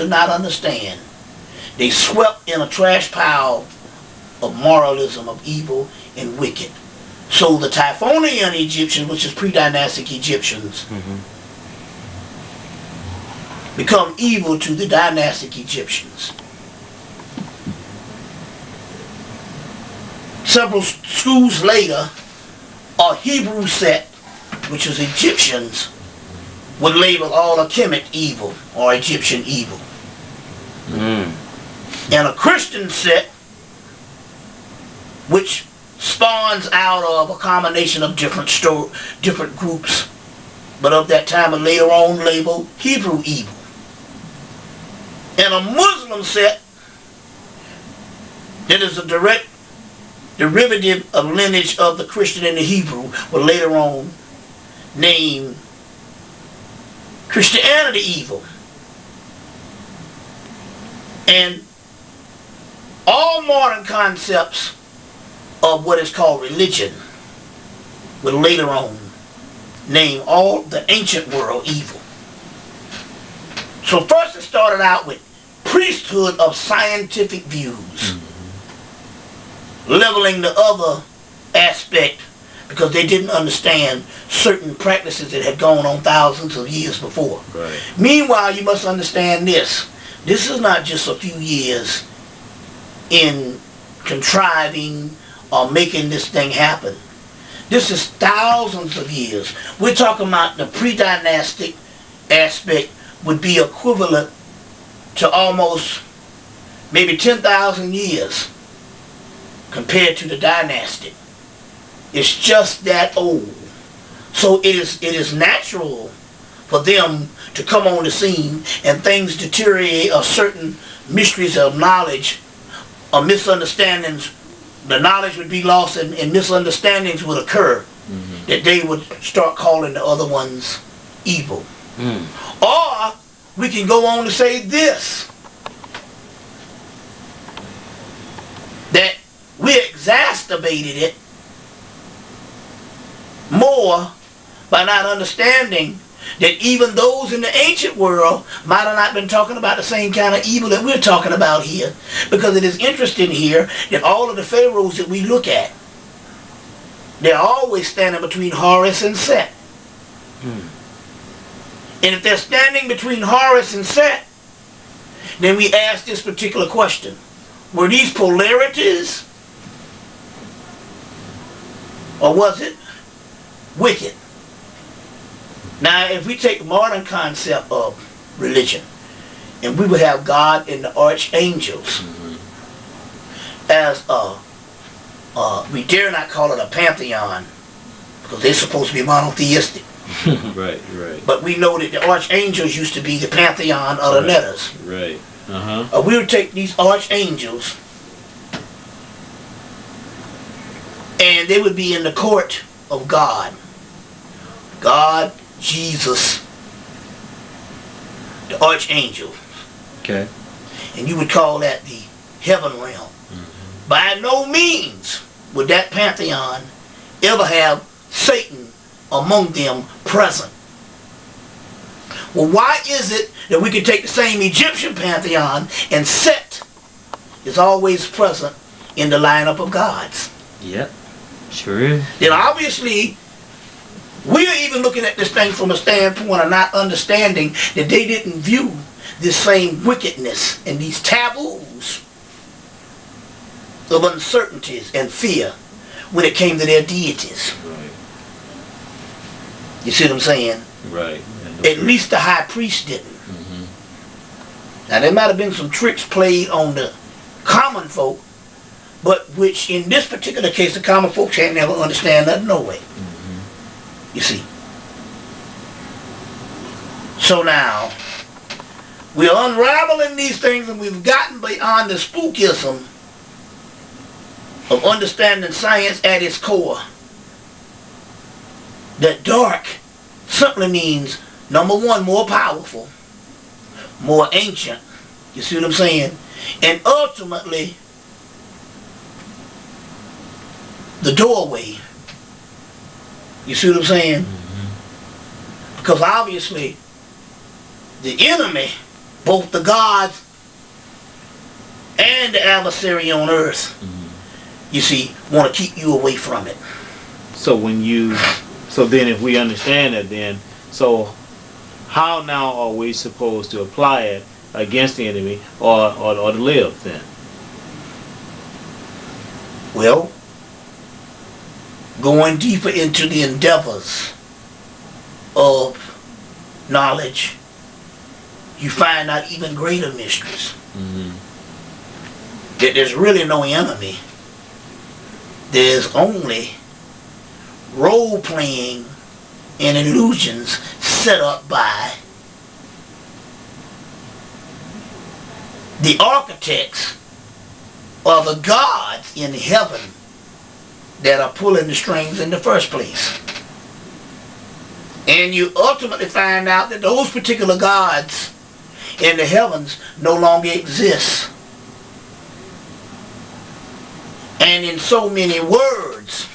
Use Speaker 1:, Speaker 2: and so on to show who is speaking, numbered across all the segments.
Speaker 1: could not understand. They swept in a trash pile of moralism, of evil and wicked. So the Typhonian Egyptians, which is pre-dynastic Egyptians, become evil to the dynastic Egyptians. Several schools later, a Hebrew set, which was Egyptians, would label all Achaemenid evil or Egyptian evil. And a Christian set, which spawns out of a combination of different groups, but of that time and later on labeled Hebrew evil. And a Muslim set that is a direct derivative of lineage of the Christian and the Hebrew will later on name Christianity evil. And all modern concepts of what is called religion will later on name all the ancient world evil. So first it started out with priesthood of scientific views, leveling the other aspect because they didn't understand certain practices that had gone on thousands of years before.
Speaker 2: Right.
Speaker 1: Meanwhile, you must understand this. This is not just a few years in contriving or making this thing happen. This is thousands of years. We're talking about the pre-dynastic aspect would be equivalent to almost maybe 10,000 years compared to the dynastic. It's just that old. So it is natural for them to come on the scene and things deteriorate, or certain mysteries of knowledge or misunderstandings. The knowledge would be lost and misunderstandings would occur, that they would start calling the other ones evil. Or we can go on to say this, that we exacerbated it more by not understanding that even those in the ancient world might have not been talking about the same kind of evil that we're talking about here. Because it is interesting here that all of the pharaohs that we look at, they're always standing between Horus and Set. And if they're standing between Horus and Set, then we ask this particular question. Were these polarities? Or was it wicked? Now, if we take the modern concept of religion, and we would have God and the archangels as we dare not call it a pantheon, because they're supposed to be monotheistic.
Speaker 2: Right.
Speaker 1: But we know that the archangels used to be the pantheon of the letters.
Speaker 2: Right.
Speaker 1: We would take these archangels, and they would be in the court of God. God, Jesus, the archangel.
Speaker 2: Okay.
Speaker 1: And you would call that the heaven realm. By no means would that pantheon ever have Satan among them present. Well, why is it that we could take the same Egyptian pantheon and Set is always present in the lineup of gods?
Speaker 2: Yep. Sure is.
Speaker 1: Then obviously, we're even looking at this thing from a standpoint of not understanding that they didn't view this same wickedness and these taboos of uncertainties and fear when it came to their deities.
Speaker 2: Right.
Speaker 1: You see what I'm saying?
Speaker 2: Right.
Speaker 1: At least the high priest didn't. Now there might have been some tricks played on the common folk, but which in this particular case the common folks can't never understand that no way. You see. So now, we're unraveling these things, and we've gotten beyond the spookism of understanding science at its core. That dark simply means, number one, more powerful, more ancient. You see what I'm saying? And ultimately, the doorway. You see what I'm saying? Because obviously, the enemy both the gods and the adversary on earth, you see, want to keep you away from it.
Speaker 3: So then if we understand that, then, so how now are we supposed to apply it against the enemy or to live then?
Speaker 1: Well, going deeper into the endeavors of knowledge, you find out even greater mysteries. That there's really no enemy. There's only role-playing and illusions set up by the architects or the gods in heaven that are pulling the strings in the first place. And you ultimately find out that those particular gods in the heavens no longer exist. And in so many words,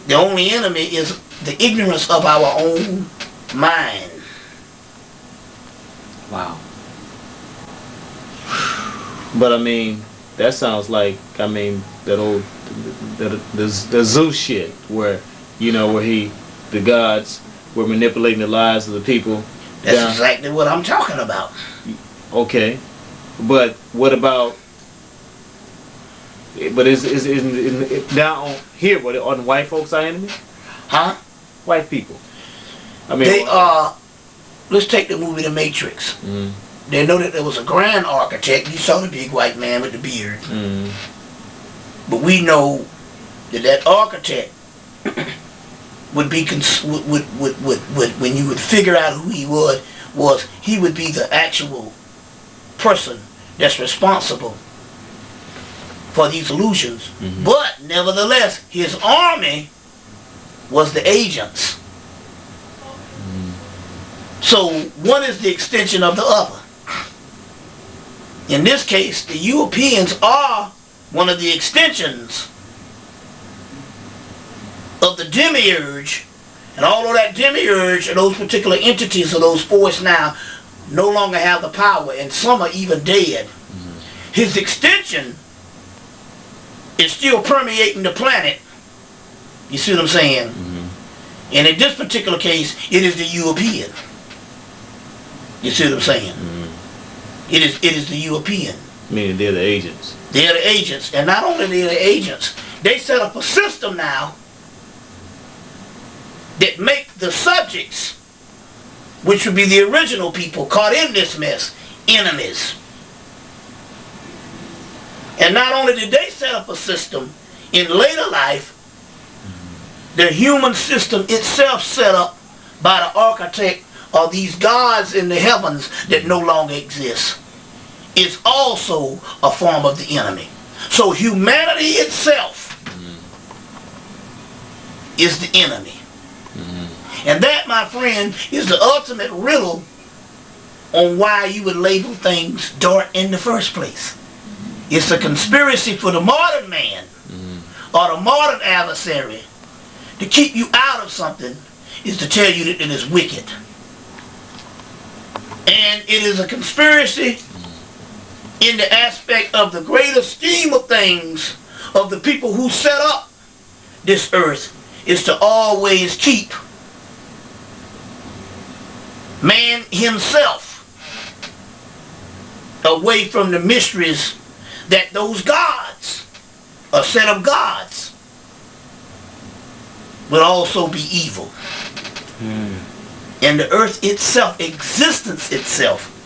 Speaker 1: the only enemy is the ignorance of our own mind.
Speaker 3: Wow. But I mean, that sounds like, I mean, that old, the Zeus shit, where, you know, where the gods were manipulating the lives of the people.
Speaker 1: That's exactly what I'm talking about.
Speaker 3: Okay. But what about, but is now here, what, are the white folks our enemy?
Speaker 1: Huh?
Speaker 3: White people. I mean,
Speaker 1: they are, let's take the movie The Matrix. They know that there was a grand architect. You saw the big white man with the beard. But we know that that architect would be, when you would figure out who he was he would be the actual person that's responsible for these illusions. But nevertheless, his army was the agents. So one is the extension of the other. In this case, the Europeans are one of the extensions of the demiurge, and although that demiurge and those particular entities of those forces now no longer have the power, and some are even dead, his extension is still permeating the planet. You see what I'm saying? And in this particular case, it is the European. You see what I'm saying? It is the European.
Speaker 3: Meaning they're the agents.
Speaker 1: They're the agents. And not only they're the agents, they set up a system now that make the subjects, which would be the original people caught in this mess, enemies. And not only did they set up a system, in later life, the human system itself set up by the architect of these gods in the heavens that no longer exist is also a form of the enemy. So humanity itself is the enemy. And that, my friend, is the ultimate riddle on why you would label things dark in the first place. It's a conspiracy for the modern man or the modern adversary to keep you out of something, is to tell you that it is wicked. And it is a conspiracy in the aspect of the greater scheme of things of the people who set up this earth, is to always keep man himself away from the mysteries that those gods, a set of gods, will also be evil. And the earth itself, existence itself,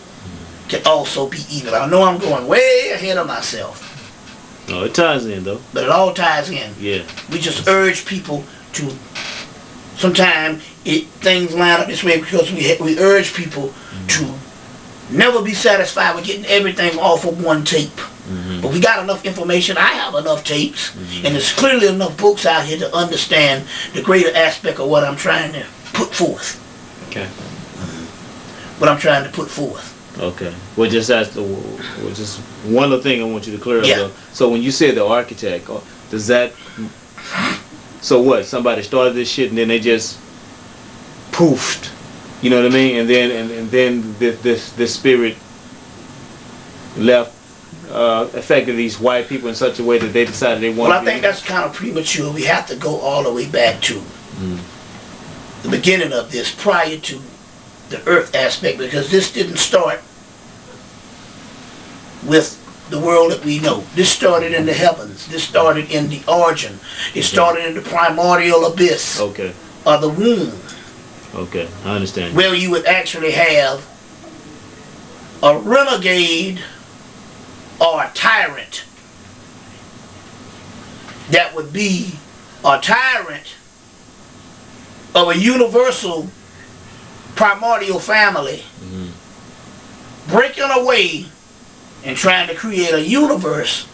Speaker 1: can also be evil. I know I'm going way ahead of myself.
Speaker 3: No, it ties in though.
Speaker 1: But it all ties in.
Speaker 3: Yeah.
Speaker 1: We just urge people to, sometimes things line up this way because we urge people to never be satisfied with getting everything off of one tape. But we got enough information. I have enough tapes. And there's clearly enough books out here to understand the greater aspect of what I'm trying to put forth.
Speaker 3: Okay.
Speaker 1: What I'm trying to put forth.
Speaker 3: Okay. Well, just just one other thing I want you to clear up.
Speaker 1: Yeah.
Speaker 3: Though. So when you say the architect, does that? So what? Somebody started this shit and then they just poofed. You know what I mean? And then this spirit left, affected these white people in such a way that they decided they wanted.
Speaker 1: Well, I think that's kind of premature. We have to go all the way back to the beginning of this, prior to the earth aspect, because this didn't start with the world that we know. This started in the heavens. This started in the origin. It started in the primordial abyss of the womb.
Speaker 3: Okay, I understand.
Speaker 1: Where you would actually have a renegade or a tyrant that would be a tyrant of a universal primordial family, breaking away and trying to create a universe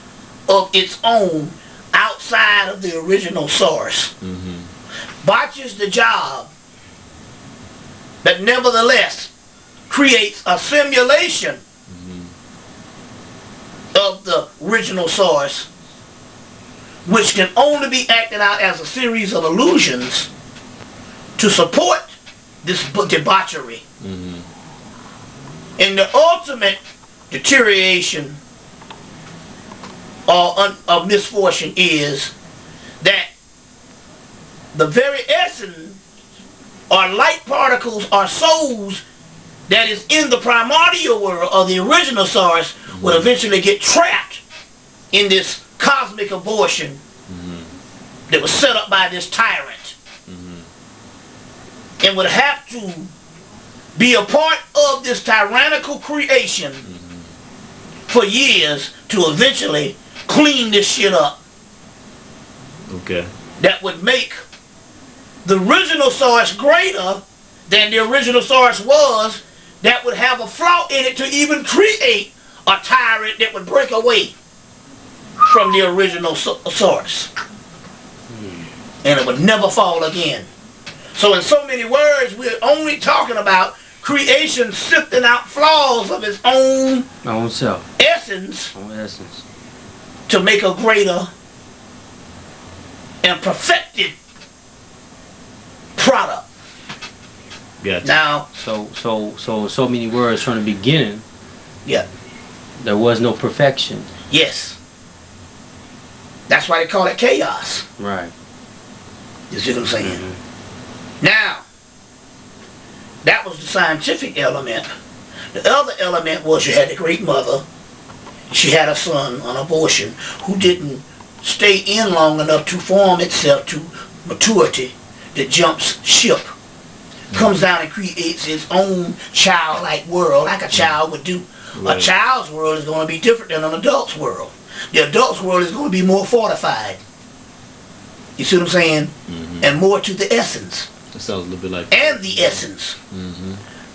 Speaker 1: of its own outside of the original source. Botches the job, but nevertheless creates a simulation of the original source, which can only be acted out as a series of illusions to support this debauchery. And the ultimate deterioration of misfortune is that the very essence or light particles or souls that is in the primordial world or the original source will eventually get trapped in this cosmic abortion that was set up by this tyrant, and would have to be a part of this tyrannical creation for years to eventually clean this shit up. That would make the original source greater than the original source was, that would have a flaw in it to even create a tyrant that would break away from the original source. And it would never fall again. So in so many words, we're only talking about creation sifting out flaws of its own
Speaker 2: self,
Speaker 1: essence, to make a greater and perfected product. Now,
Speaker 2: so many words from the beginning. There was no perfection.
Speaker 1: Yes. That's why they call it chaos.
Speaker 2: Right.
Speaker 1: You see what I'm saying? Now, that was the scientific element. The other element was you had the great mother. She had a son on abortion who didn't stay in long enough to form itself to maturity, that jumps ship, comes down and creates its own childlike world like a child would do. A child's world is going to be different than an adult's world. The adult's world is going to be more fortified. You see what I'm saying? And more to the essence.
Speaker 3: That sounds a little bit like...
Speaker 1: And the essence.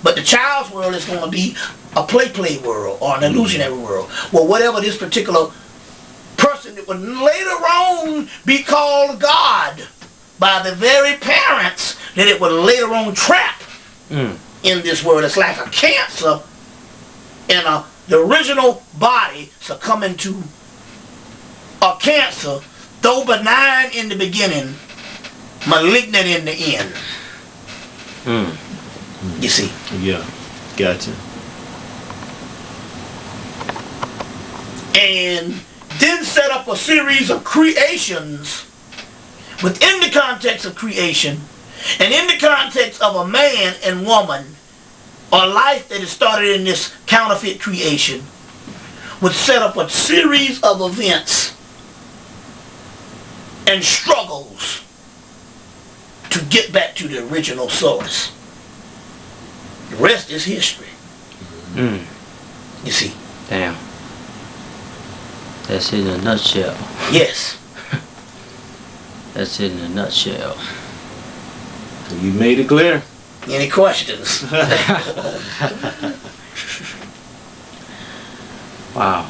Speaker 1: But the child's world is going to be a play world or an illusionary world. Well, whatever this particular person that would later on be called God by the very parents that it would later on trap in this world. It's like a cancer in the original body succumbing to a cancer, though benign in the beginning, malignant in the end. You see?
Speaker 3: Yeah, gotcha.
Speaker 1: And then set up a series of creations within the context of creation and in the context of a man and woman or life that is started in this counterfeit creation, would set up a series of events and struggles to get back to the original source. The rest is history. You see?
Speaker 2: Damn. That's it in a nutshell.
Speaker 1: Yes.
Speaker 2: That's it in a nutshell.
Speaker 3: You made it clear.
Speaker 1: Any questions?
Speaker 2: Wow.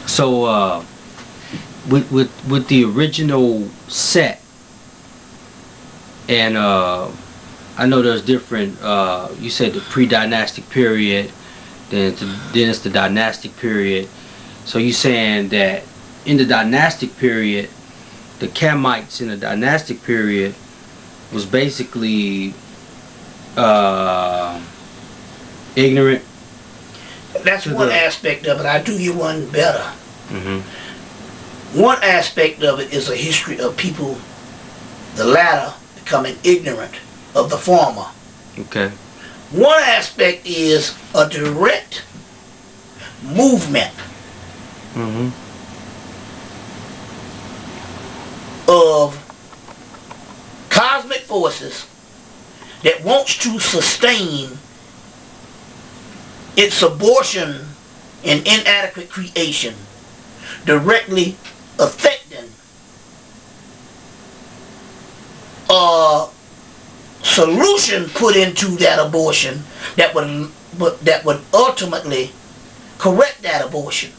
Speaker 2: So, with the original set, and I know there's different. You said the pre-dynastic period, then it's the dynastic period. So you saying that in the dynastic period, the Kamites in the dynastic period was basically ignorant.
Speaker 1: That's one aspect of it. I do you one better.
Speaker 2: Mm-hmm.
Speaker 1: One aspect of it is a history of people, the latter, becoming ignorant of the former.
Speaker 2: Okay.
Speaker 1: One aspect is a direct movement
Speaker 2: Mm-hmm.
Speaker 1: of cosmic forces that wants to sustain its abortion and inadequate creation, directly affecting a solution put into that abortion that would ultimately correct that abortion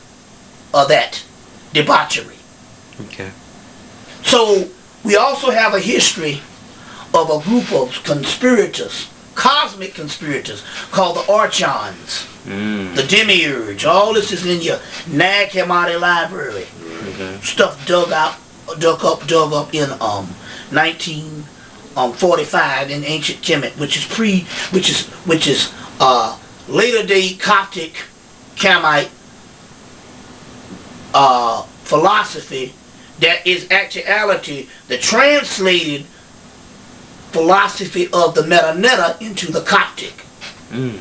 Speaker 1: or that debauchery.
Speaker 2: Okay.
Speaker 1: So we also have a history of a group of conspirators, cosmic conspirators, called the Archons, the Demiurge. All this is in your Nag Hammadi library.
Speaker 2: Okay.
Speaker 1: Stuff dug up in 1945 in ancient Kemet, which is later day Coptic Kamite philosophy that is actuality the translated philosophy of the Meta into the Coptic. And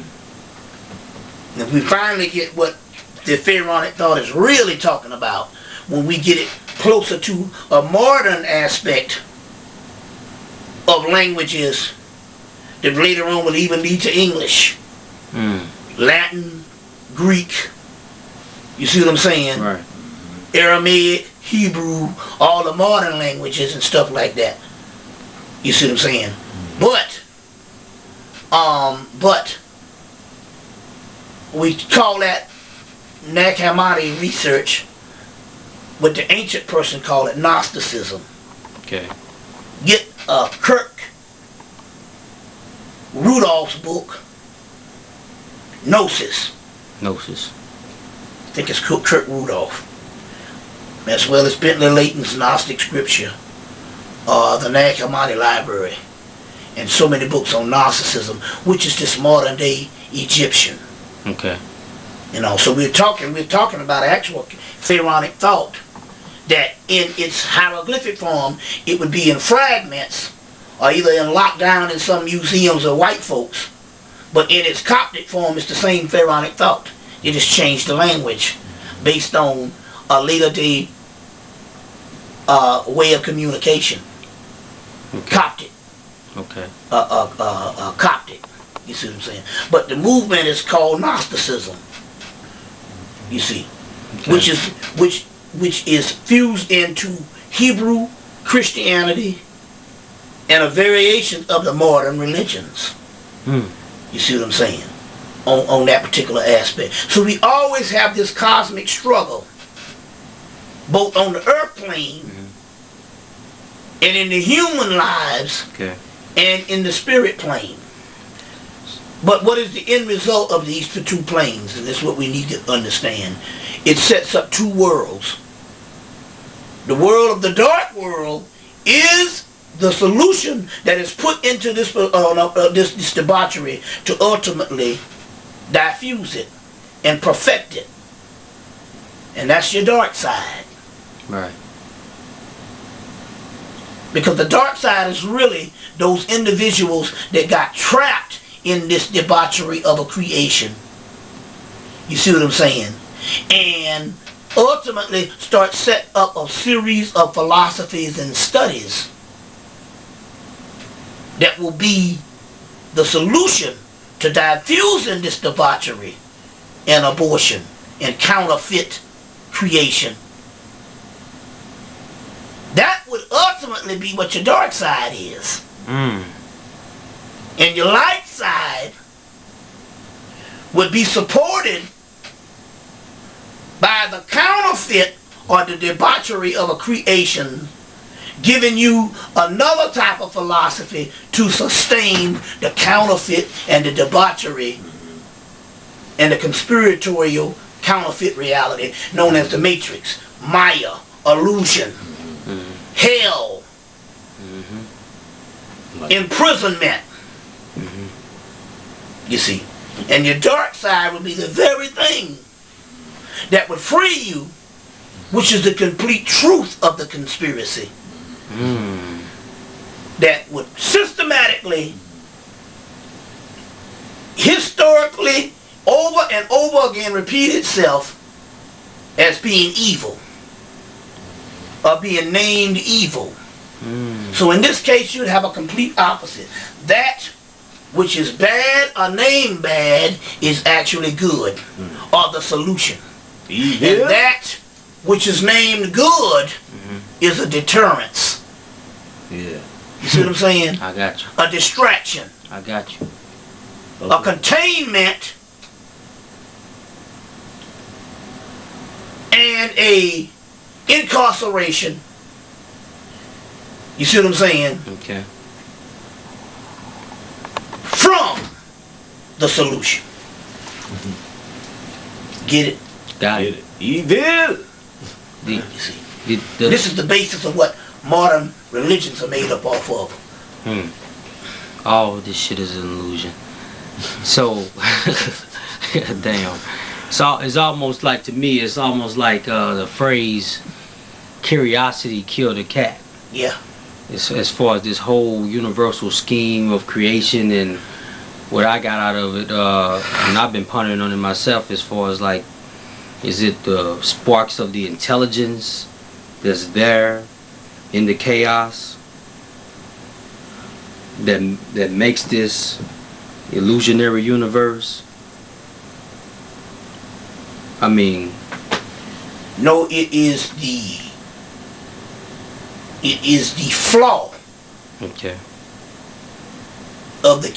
Speaker 1: if we finally get what the Pharaonic thought is really talking about, when we get it closer to a modern aspect of languages that later on will even lead to English, Latin, Greek, you see what I'm saying?
Speaker 2: Right.
Speaker 1: Aramaic, Hebrew, all the modern languages and stuff like that. You see what I'm saying? But we call that Nag Hammadi research, what the ancient person called it Gnosticism.
Speaker 2: Okay.
Speaker 1: Get Kirk Rudolph's book, Gnosis.
Speaker 2: Gnosis.
Speaker 1: I think it's Kirk Rudolph. As well as Bentley Layton's Gnostic Scripture, the Nag Hammadi Library, and so many books on Gnosticism, which is this modern day Egyptian.
Speaker 2: Okay.
Speaker 1: You know, so we're talking about actual pharaonic thought that in its hieroglyphic form it would be in fragments or either in lockdown in some museums of white folks, but in its Coptic form it's the same pharaonic thought. It just changed the language based on a later day way of communication.
Speaker 2: Okay.
Speaker 1: Coptic.
Speaker 2: Okay.
Speaker 1: Coptic. You see what I'm saying? But the movement is called Gnosticism. You see,
Speaker 2: Okay.
Speaker 1: which is fused into Hebrew Christianity and a variation of the modern religions. You see what I'm saying? On that particular aspect. So we always have this cosmic struggle, both on the earth plane and in the human lives,
Speaker 2: Okay.
Speaker 1: and in the spirit plane. But what is the end result of these two planes? And this is what we need to understand. It sets up two worlds. The world of the dark world is the solution that is put into this this debauchery to ultimately diffuse it and perfect it. And that's your dark side.
Speaker 2: Right.
Speaker 1: Because the dark side is really those individuals that got trapped in this debauchery of a creation. You see what I'm saying? And ultimately start set up a series of philosophies and studies that will be the solution to diffusing this debauchery and abortion and counterfeit creation. That would ultimately be what your dark side is. And your light side would be supported by the counterfeit or the debauchery of a creation, giving you another type of philosophy to sustain the counterfeit and the debauchery and the conspiratorial counterfeit reality known as the Matrix, Maya, illusion, hell, imprisonment, You see. And your dark side would be the very thing that would free you, which is the complete truth of the conspiracy. That would systematically, historically, over and over again repeat itself as being evil, or being named evil. So in this case, you'd have a complete opposite. That which is bad or named bad is actually good, or the solution. And that which is named good is a deterrence.
Speaker 3: Yeah.
Speaker 1: You see what I'm saying?
Speaker 2: I got you.
Speaker 1: A distraction.
Speaker 2: I got you.
Speaker 1: A containment and a incarceration. You see what I'm saying?
Speaker 2: Okay.
Speaker 1: From the solution. Get it?
Speaker 2: Got it.
Speaker 3: Evil.
Speaker 1: You see. This is the basis of what modern religions are made up off of.
Speaker 2: All this shit is an illusion. So, damn. So it's almost like, to me, it's almost like the phrase, curiosity killed a cat.
Speaker 1: Yeah.
Speaker 2: As far as this whole universal scheme of creation, and what I got out of it, and I've been pondering on it myself, as far as like, is it the sparks of the intelligence that's there in the chaos that makes this illusionary universe? I mean,
Speaker 1: no, it is the flaw
Speaker 2: okay,
Speaker 1: of the